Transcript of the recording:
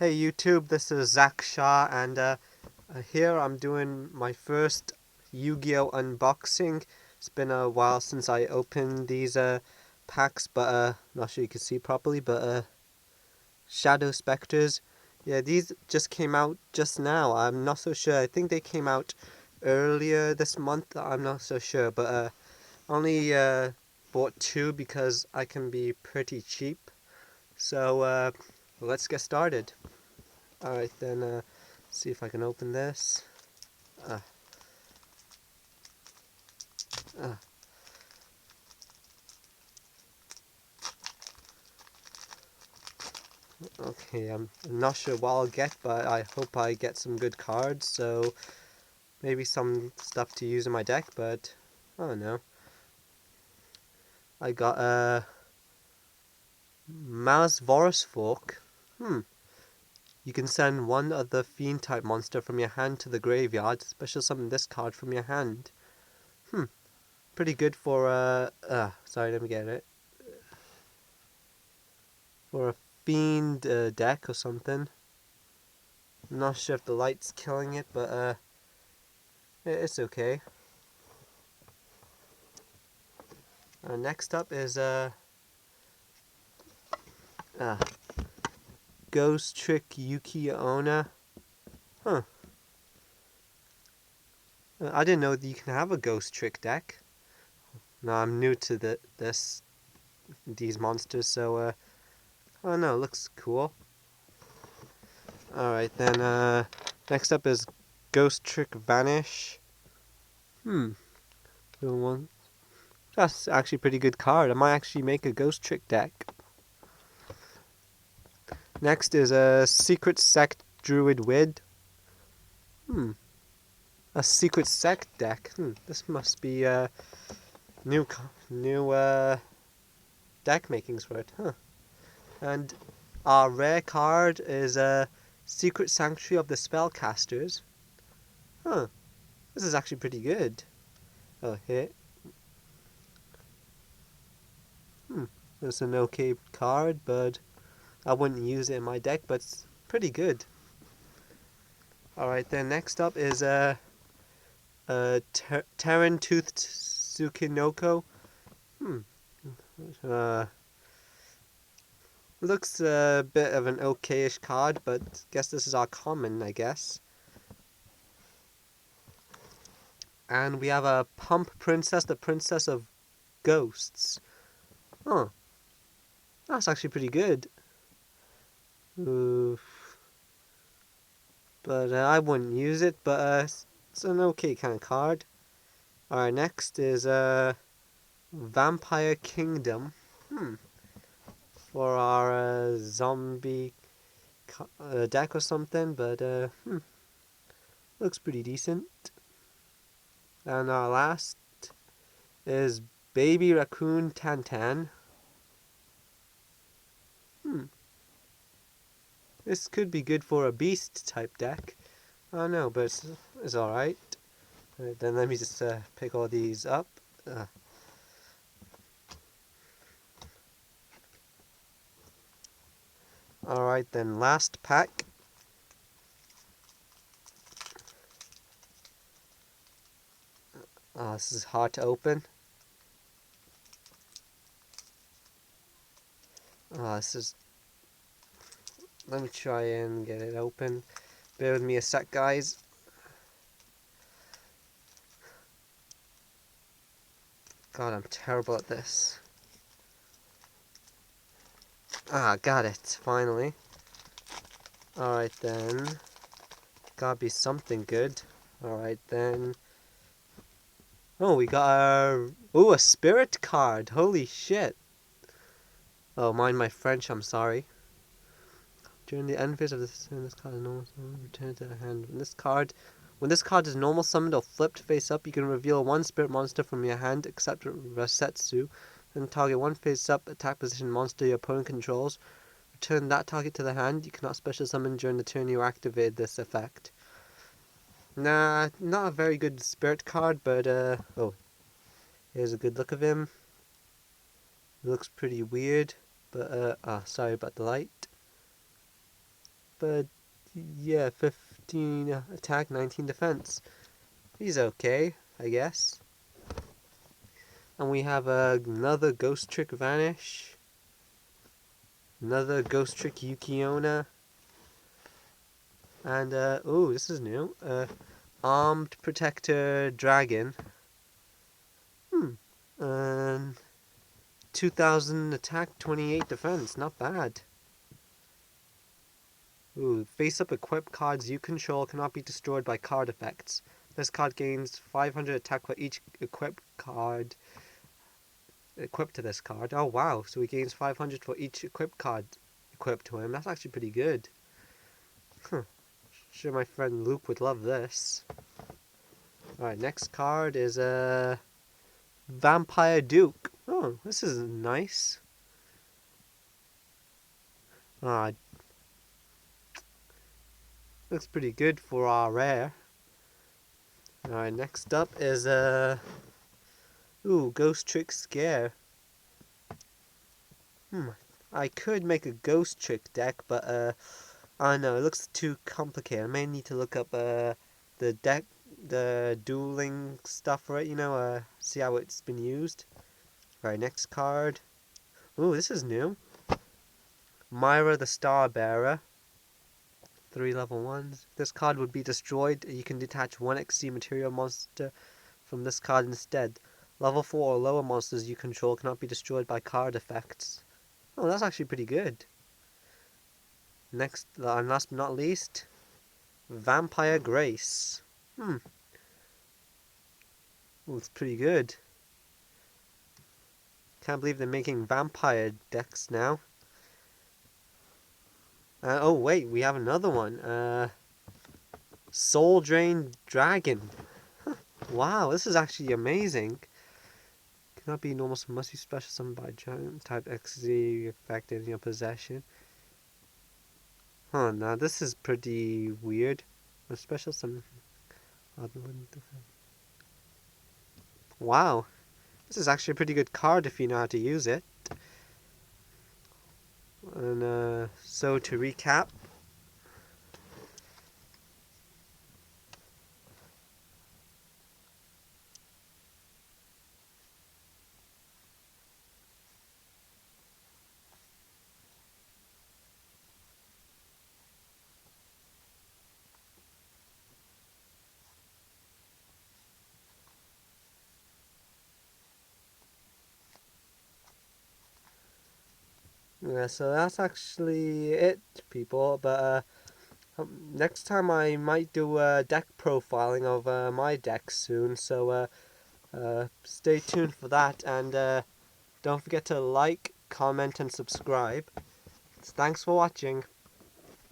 Hey YouTube, this is Zach Shah, and here I'm doing my first Yu-Gi-Oh unboxing. It's been a while since I opened these packs, but not sure you can see properly, but Shadow Spectres. Yeah, these just came out just now. I'm not so sure. I think they came out earlier this month. I'm not so sure, but only bought two because I can be pretty cheap. So let's get started. Alright then, see if I can open this. Uh, uh, okay, I'm not sure what I'll get, but I hope I get some good cards, so maybe some stuff to use in my deck, but I don't know. I got a Mouse Vorus Fork. You can send one of the Fiend type monster from your hand to the graveyard, special summon this card from your hand. Pretty good for sorry, let me get it. For a Fiend deck or something. I'm not sure if the light's killing it, but it's okay. Next up is uh, Ghost Trick Yugioh. Huh. I didn't know that you can have a Ghost Trick deck. No, I'm new to these monsters, so I don't know, looks cool. Alright then, next up is Ghost Trick Vanish. One. That's actually a pretty good card. I might actually make a Ghost Trick deck. Next is a Secret Sect Druid Wid. A Secret Sect deck. This must be new deck makings for it, huh? And our rare card is a Secret Sanctuary of the Spellcasters. Huh? This is actually pretty good. Oh, here. It's an okay card, but I wouldn't use it in my deck. But it's pretty good. All right, then next up is Terran Toothed Tsukinoko. Uh, Looks a bit of an okayish card, but guess this is our common, I guess. And we have a Pump Princess, the Princess of Ghosts. Oh, that's actually pretty good. Oof. But I wouldn't use it, but it's an okay kind of card. Alright, next is Vampire Kingdom. For our zombie deck or something, but looks pretty decent. And our last is Baby Raccoon Tantan. This could be good for a beast type deck. I don't know, but it's alright. Right, then let me just pick all these up. Alright, then last pack. This is hard to open. This is... Let me try and get it open. Bear with me a sec, guys. God, I'm terrible at this. Got it, finally. Alright then. Gotta be something good. Alright then. Oh, we got a spirit card. Holy shit. Oh, mind my French, I'm sorry. During the end phase of this card is normal summon, return to the hand. When this card is normal summoned or flipped face up, you can reveal one spirit monster from your hand, except Rasetsu, then target one face up attack position monster your opponent controls. Return that target to the hand. You cannot special summon during the turn you activate this effect. Nah, not a very good spirit card, but oh, here's a good look of him. He looks pretty weird, but sorry about the light. but yeah, 15 attack, 19 defense. He's okay, I guess. And we have another Ghost Trick Vanish. Another Ghost Trick Yugioh. And, oh, this is new. Armed Protector Dragon. And 2000 attack, 28 defense. Not bad. Ooh, face-up equipped cards you control cannot be destroyed by card effects. This card gains 500 attack for each equipped card equipped to this card. Oh wow, so he gains 500 for each equipped card equipped to him. That's actually pretty good. Huh. Sure my friend Luke would love this. Alright, next card is a Vampire Duke. Oh, this is nice. Ah, looks pretty good for our rare. Alright, next up is a Ghost Trick Scare. I could make a Ghost Trick deck, but I don't know, it looks too complicated. I may need to look up the deck, the dueling stuff for it, see how it's been used. Alright, next card. Ooh, this is new. Myra the Starbearer. 3 level 1s. This card would be destroyed. You can detach 1 XC material monster from this card instead. Level 4 or lower monsters you control cannot be destroyed by card effects. Oh, that's actually pretty good. Next, and last but not least, Vampire Grace. Ooh, it's pretty good. Can't believe they're making vampire decks now. Oh wait, we have another one. Soul Drain Dragon. Wow, this is actually amazing. Cannot be normal, so must be special summoned by giant type XZ effect in your possession. Now this is pretty weird. A special summon. Wow, this is actually a pretty good card if you know how to use it. And so to recap, yeah, so that's actually it, people. But next time I might do a deck profiling of my deck soon. So stay tuned for that, and don't forget to like, comment, and subscribe. Thanks for watching.